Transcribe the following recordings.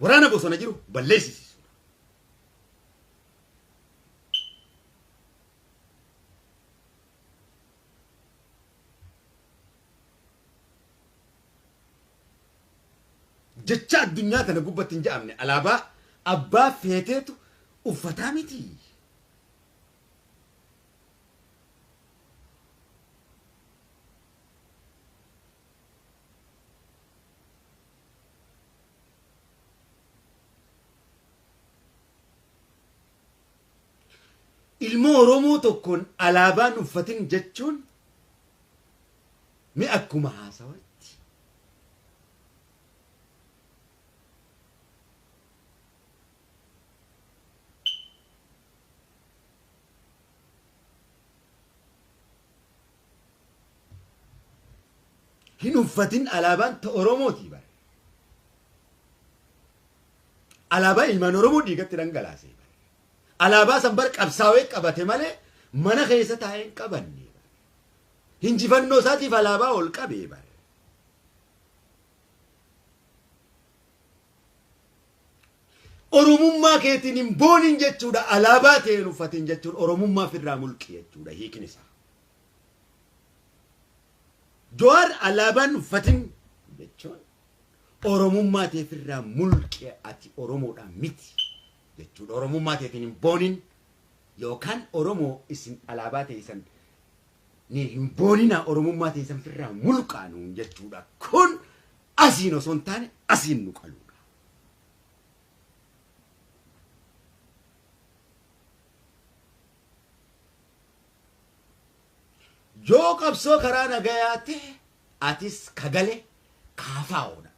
waraana bosona jiru balleessisiisuudha. Jecha addunyaa tana gubbatti hin jedhamne alaabaa abbaa feeteetu uffataa miti. Ilmoo Oromoo tokkoon alaabaan uffatin jechuun mi akkuma haasawatti. Hin uffatin alaabaan ta Oromooti bare. Alaabaa ilmaan Oromoo dhiigatti dhangalaasee bare. Alaabaa san bar qabsaawee qabate malee mana keessa taa'ee hin qabanne bare. Hinjifannoo isaatiif alaabaa ol qabee bare. Oromummaa keetiin hin boonin jechuudha. Alaabaa ta'een uffatin jechuun Oromummaa firraa mulqi jechuudha hiikni isaa. Joar alaabaan uffatin jechuun Oromummaa ta'ee firraa mulqi ati Oromoodhaan miti jechuudha. Oromummaa ta'eetiin hin boonin yookaan Oromoo isin alaabaa ta'esan ni hin boonina Oromummaa ta'esan firraa mulqaanu jechuudha. Kun asiin osoo hin taane asiin nu qaluudha. Yoo qabsoo karaa nagayaate atis kagale kaafaa'oodha.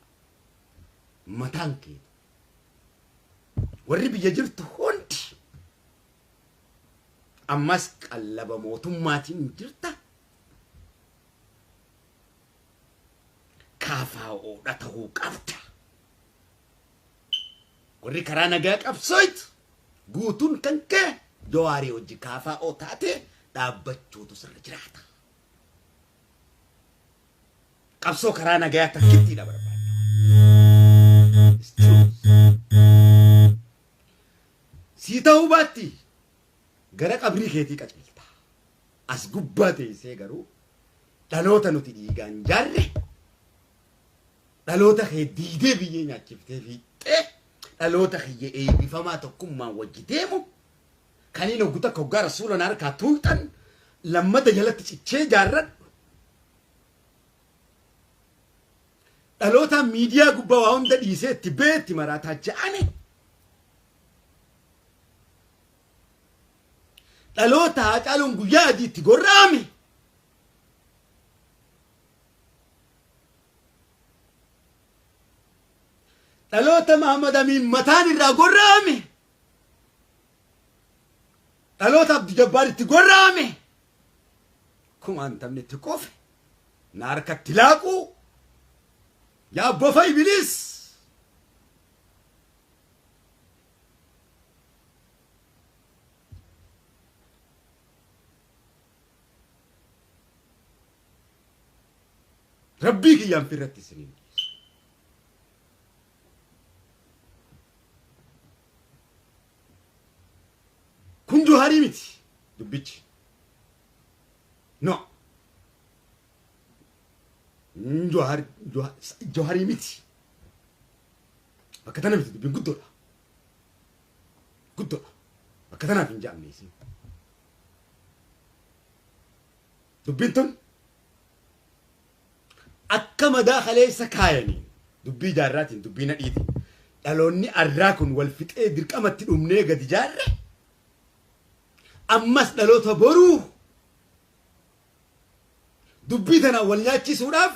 Mataan kee warri biyya jirtu hundi ammas qallaba mootummaatiin jirta. Kaafaa'oodha ta'uu qabda. Warri karaa nagaa qabsooytu guutuun kan kee Jawaarii hojii kaafaa'oo taate dhaabbachuutu sirra jiraata. Qabsoo karaa nagaa takkittiidha barbaada. Sii ta'uu baatti gara qabrii keetii qaceelta. As gubbaa teessee garuu dhaloota nuti dhiigaan jaarre dhaloota kee diidee biyyee nyaachiftee fiixee dhaloota kiyya eebbifamaa tokkummaan wajji deemu kaniin hogguta hoggaa rasuula na harkaa tuuxan lammata jalatti cichee jaarradhu. Dhaloota miidiyaa gubbaa waa hunda dhiisee itti beetti maraataa ja'ane. Dhaloota Haacaaluun guyyaa adii itti gorra'ame. Dhaloota Mahamad Amiin mataan irraa gorra'ame. Dhaloota Abdi Jabbaar itti gorra'ame. Kumaan taphni itti qofe na harkatti laaquu. يا أبو في إبليس ربيك يا مفرت سنين كن جوهري متي دبيتش نو جوهري ميتي فكتنا ميتي بين قدولا فكتنا في نجام نيسي دبينتون أكما داخل سكايني دبي جاراتين دبينا إيدي دالوني أراكن والفتئة درك أما تلومني قد جارة أمس دالوتا برو دبيتنا والناتي سوراف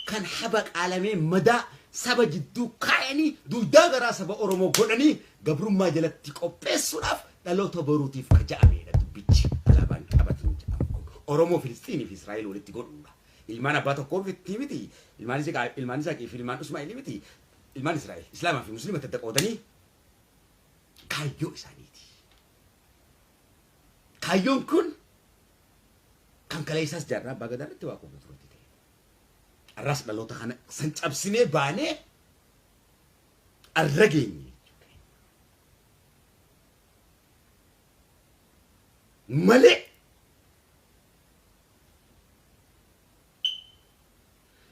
كان حبك عالمي مدى سبا جدو كايني دو داغرا سبا أورمو قراني قبرو ما جلت تيكو بسوراف دالو تبروتي فكجامي دبيتش ألابان كابتين جامكو أورمو فلسطيني في إسرائيل ولتي قرنا إلمان أباتو كور في تيمتي إلمان زاكي في إلمان أسماء إلمتي إلمان إسرائيل إسلاما في مسلمة تدقودني كايو إسانيتي كايون كن كان كلايساس جارنا باقدار تواقو بطرتي الراس بلوتا خانا سنجاب سنة باني arrageenye malee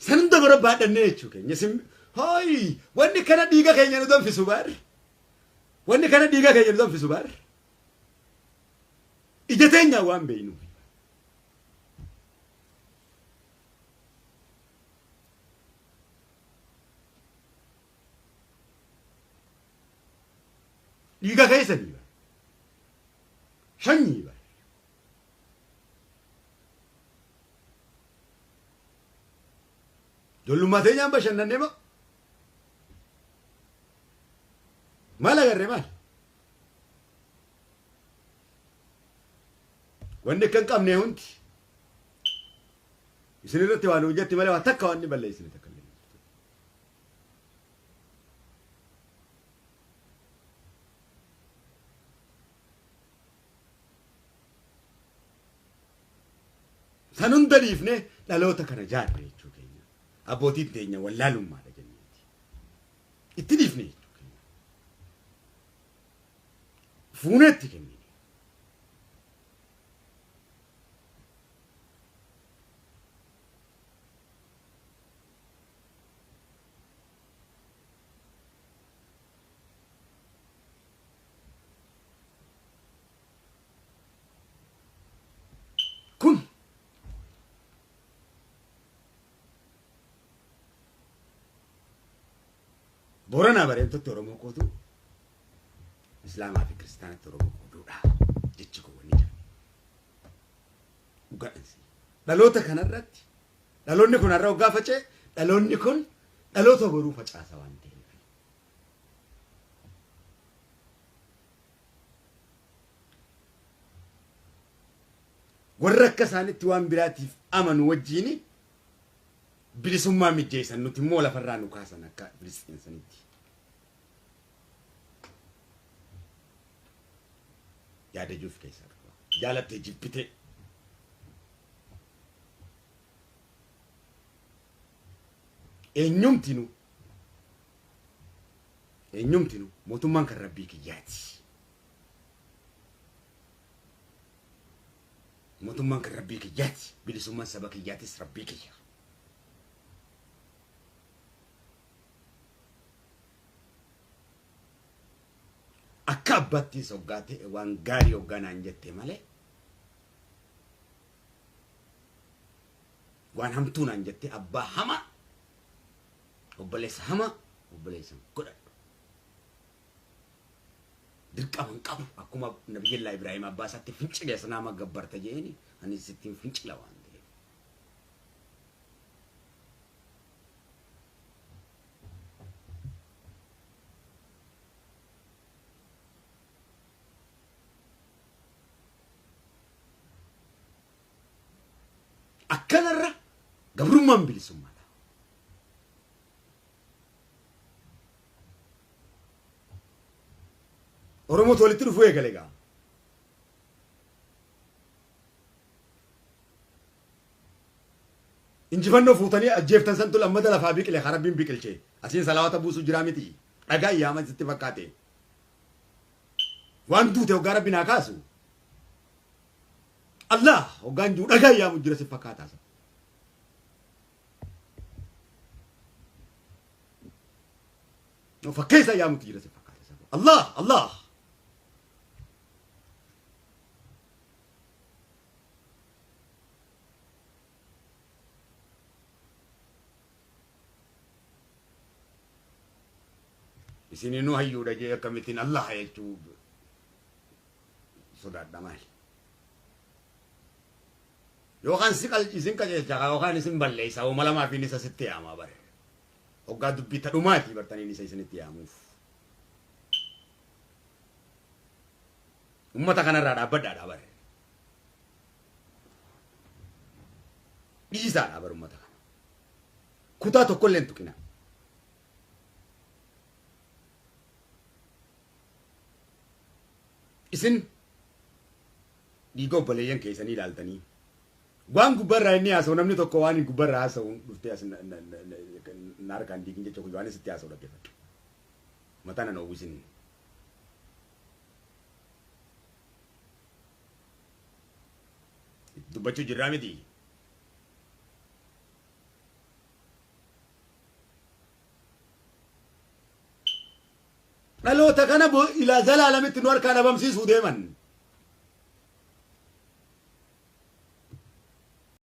sanin dabara baadhannee jechuu keenya sim hoy wanni kana dhiiga keenya nu danfisu bar wanni kana dhiiga keenya nu danfisu bar ija teenya waan beeynu dhiiga keessanii bar shanyii bar jollummaa teenyaan bashannanne moo maal agarre maal wanni kan qabne hundi isin irratti waan hojjetti malee waan takka waan ni balleessine takka illee san hunda dhiifne dhaloota kana jaadhe jechuu keenya abbootiin teenya wallaalummaadha jenneeti itti dhiifne jechuu keenya fuuneetti kennine kun Boranaa bareedotti Oromoo kootu Islaamaa fi Kiristaanatti Oromoo kootuudha jechi koo wanni jira dhugaadhansi dhaloota kanarratti dhaloonni kun har'a waggaa facee dhaloonni kun dhaloota boruu facaasa waan ta'eef warra akka isaanitti waan biraatiif amanu wajjiini bilisummaa mijjeessan nuti immoo lafarraa nu kaasan akka bilisensanitti yaada juuf keessaa qaba jaalattee jibbite eenyumtinu mootummaan kan rabbii kiyyaati mootummaan kan rabbii kiyyaati bilisummaan saba kiyyaatis rabbii kiyya akka abbatti soggaate waan gaarii hogganaan jette malee waan hamtuu naan jette abbaa hama obboleessa hama obboleessa godhadhu dirqaman qabu akkuma nabiyyillahi Ibrahim abbaa isaatti fincile sanama gabbarta jeeni ani sittiin fincila waan ta'eef akkanarra gabrummaan bilisummaadha Oromoo walitti dhufuu eegale gaa injifannoo fuutanii ajjeeftan santu lammata lafaa biqile harabbiin biqilchee asiin salaawata buusu jiraa miti dhagaa iyyaama sitti fakkaate waan duute hoggaa rabbi naa kaasu Allah hoggaan jiru dhagaa iyyamu jira si fakkaataa fakkeessa iyyamutu jira si fakkaata Allah isini nu hayyuudha jee akkamitiin Allah jechuu sodaadha maali yookaan isin qajeelcha yookaan isin balleessa oo malamaa fi isa sitti yaamaa bare hoggaa dubbii tadhumaati bartaniin isa isinitti yaamuuf ummata kanarraa dhaabbadhaadha bare dhiisaadha bare ummata kana kutaa tokkollee hin tuqina isin dhiiga obboleeyyan keessanii ilaaltanii waan gubbarraa inni haasa'u namni tokko waan gubbarraa haasa'u dhuftee as naarkaan diigin jecha waan isitti haasa'u dhaggeeffadhu matana no wisin dubbachuu jirraa miti dhaloota kana ilaa zalaalamitti nu harkaa dhabamsiisuu deeman